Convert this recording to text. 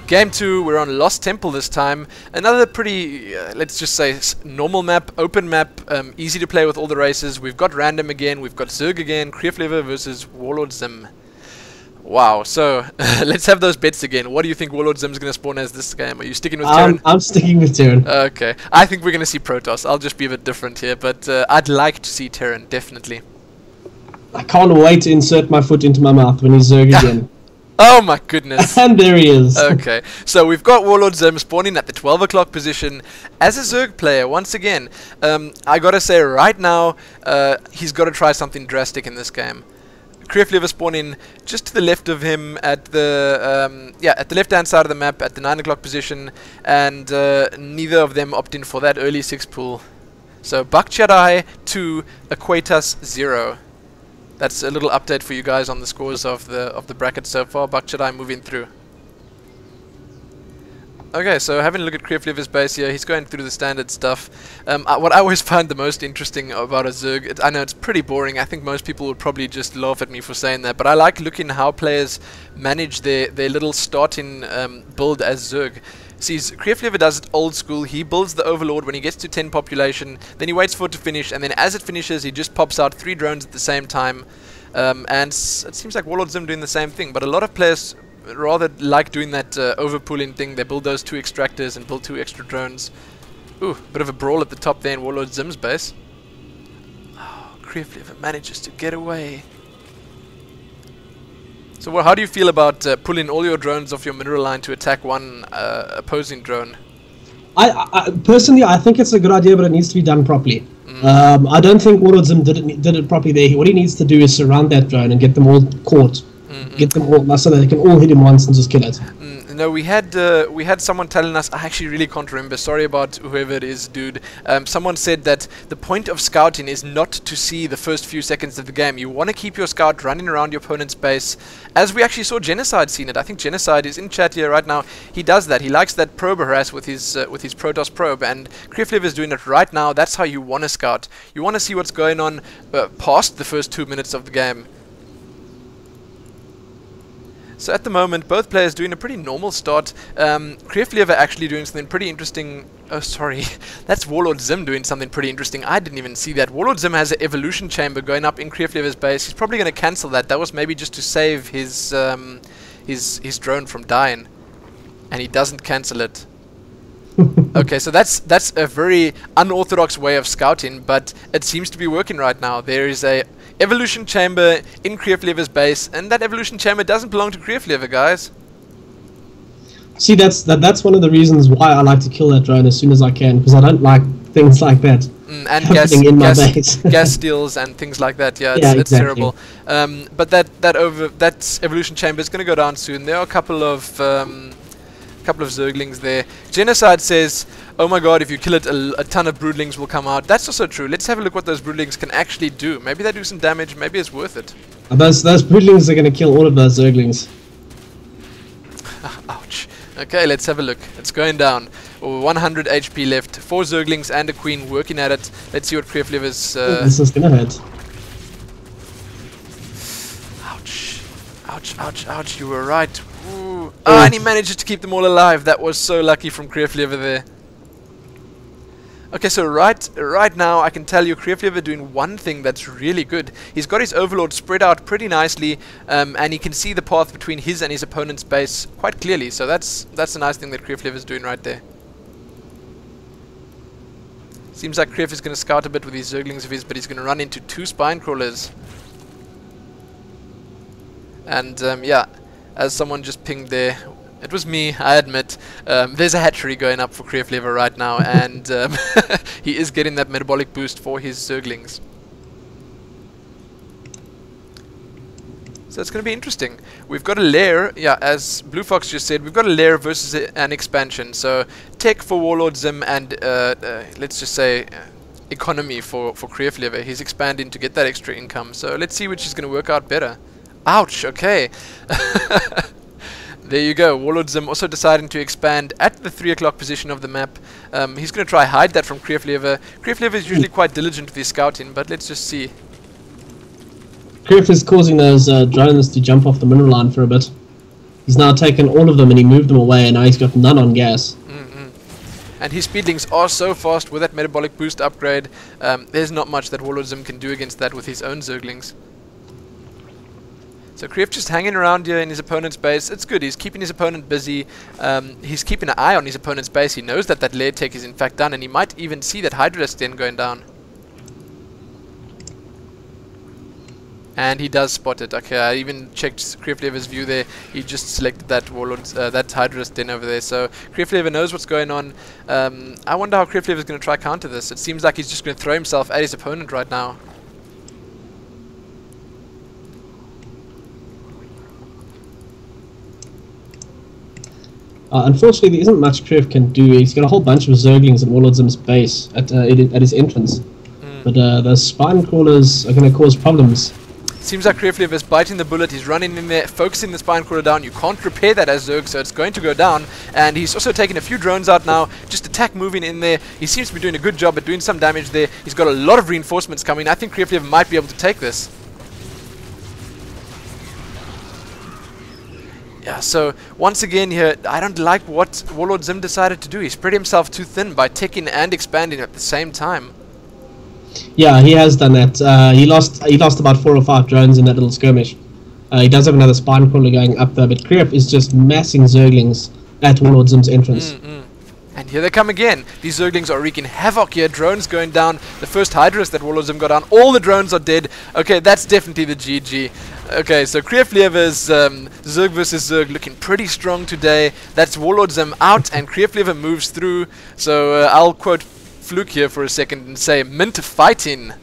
Game 2, we're on Lost Temple this time. Another pretty, let's just say, normal map, open map, easy to play with all the races. We've got random again, we've got Zerg again, Kreeflewer versus WarlordZim. Wow, so let's have those bets again. What do you think WarlordZim is going to spawn as this game? Are you sticking with Terran? I'm sticking with Terran. Okay, I think we're going to see Protoss. I'll just be a bit different here, but I'd like to see Terran, definitely. I can't wait to insert my foot into my mouth when he's Zerg again. Oh my goodness. And there he is. Okay, so we've got WarlordZim spawning at the 12 o'clock position as a Zerg player once again. I gotta say right now, he's got to try something drastic in this game. Kreeflewer spawning just to the left of him at the at the left hand side of the map at the 9 o'clock position, and neither of them opt in for that early 6 pool. So Bakchadai 2, Equatus 0. That's a little update for you guys on the scores of the bracket so far. Bakchadai moving through. Okay, so having a look at Kreeflewer's base here, he's going through the standard stuff. What I always find the most interesting about a Zerg, I know it's pretty boring, I think most people would probably just laugh at me for saying that, but I like looking how players manage their little starting build as Zerg. See, Kreeflewer does it old school. He builds the Overlord when he gets to 10 population, then he waits for it to finish, and then as it finishes, he just pops out 3 drones at the same time. And it seems like WarlordZim doing the same thing, but a lot of players rather like doing that overpulling thing. They build those 2 extractors and build 2 extra drones. Ooh, bit of a brawl at the top there in WarlordZim's base. Oh, Kreeflewer manages to get away. So how do you feel about pulling all your drones off your mineral line to attack one opposing drone? I personally, I think it's a good idea, but it needs to be done properly. I don't think WarlordZim did it properly there. What he needs to do is surround that drone and get them all caught. Get them all so that they can all hit him once and just kill it. No, we had someone telling us, I actually really can't remember, sorry about whoever it is, dude. Someone said that the point of scouting is not to see the first few seconds of the game. You want to keep your scout running around your opponent's base, as we actually saw Genocide seeing it. I think Genocide is in chat here right now. He does that. He likes that probe harass with his Protoss probe, and Kreeflewer is doing it right now. That's how you want to scout. You want to see what's going on past the first 2 minutes of the game. So at the moment, both players doing a pretty normal start. Kreeflewer actually doing something pretty interesting. Oh, sorry. That's WarlordZim doing something pretty interesting. I didn't even see that. WarlordZim has an evolution chamber going up in Kreeflewer's base. He's probably going to cancel that. That was maybe just to save his drone from dying. And he doesn't cancel it. Okay, so that's a very unorthodox way of scouting, but it seems to be working right now. There is a evolution chamber in Kreeflewer's base, and that evolution chamber doesn't belong to Kreeflewer, guys. See, that's one of the reasons why I like to kill that drone as soon as I can, because I don't like things like that and gas steals and things like that. Yeah, it's exactly. Terrible. But that evolution chamber is going to go down soon. There are a couple of Zerglings there. Genocide says, oh my god, if you kill it, a ton of broodlings will come out. That's also true. Let's have a look what those broodlings can actually do. Maybe they do some damage, maybe it's worth it. Those broodlings are going to kill all of those Zerglings. Ouch. Okay, let's have a look. It's going down. 100 HP left. 4 Zerglings and a queen working at it. Let's see what Kreeflewer's... this is going to hurt. Ouch. Ouch, ouch, ouch. You were right. Ooh. Oh, and he manages to keep them all alive. That was so lucky from Kreeflewer there. Okay, so right now I can tell you Kreeflewer doing one thing that's really good. He's got his Overlord spread out pretty nicely, and he can see the path between his and his opponent's base quite clearly. So that's a nice thing that Kreeflewer is doing right there. Seems like Kreef is going to scout a bit with these Zerglings of his, but he's going to run into 2 spine crawlers. And yeah, as someone just pinged there, it was me, I admit. There's a hatchery going up for Kreeflewer right now, and he is getting that metabolic boost for his Zerglings. So it's going to be interesting. We've got a lair, yeah, as Blue Fox just said, we've got a lair versus an expansion. So tech for WarlordZim and let's just say economy for Kreeflewer. He's expanding to get that extra income. So let's see which is going to work out better. Ouch, okay. There you go. WarlordZim also deciding to expand at the 3 o'clock position of the map. He's going to try hide that from Kreeflewer. Kreeflewer is usually quite diligent with his scouting, but let's just see. Kreef is causing those drones to jump off the mineral line for a bit. He's now taken all of them and he moved them away, and now he's got none on gas. And his speedlings are so fast with that metabolic boost upgrade. There's not much that WarlordZim can do against that with his own Zerglings. So Kreef just hanging around here in his opponent's base. It's good. He's keeping his opponent busy. He's keeping an eye on his opponent's base. He knows that that lair tech is in fact done, and he might even see that Hydra then going down. And he does spot it. Okay, I even checked Kreeflewer's view there. He just selected that that Hydra's den over there. So Kreeflewer knows what's going on. I wonder how Kreeflewer is going to try counter this. It seems like he's just going to throw himself at his opponent right now. Unfortunately, there isn't much Kreef can do. He's got a whole bunch of Zerglings at WarlordZim's base at his entrance. But the spine crawlers are going to cause problems. Seems like Kreeflewer is biting the bullet. He's running in there, focusing the spine crawler down. You can't repair that as Zerg, so it's going to go down. And he's also taking a few drones out now. Just attack moving in there. He seems to be doing a good job at doing some damage there. He's got a lot of reinforcements coming. I think Kreeflewer might be able to take this. Yeah, so once again here, I don't like what WarlordZim decided to do. He spread himself too thin by ticking and expanding at the same time. Yeah, he has done that. He lost about 4 or 5 drones in that little skirmish. He does have another spine crawler going up there, but Kreef is just massing Zerglings at WarlordZim's entrance. And here they come again. These Zerglings are wreaking havoc here. Drones going down. The first Hydras that WarlordZim got down. All the drones are dead. Okay, that's definitely the GG. Okay, so Kreeflewer's Zerg versus Zerg looking pretty strong today. That's WarlordZim out, and Kreeflewer moves through. So I'll quote Fluke here for a second and say, "Mint fighting."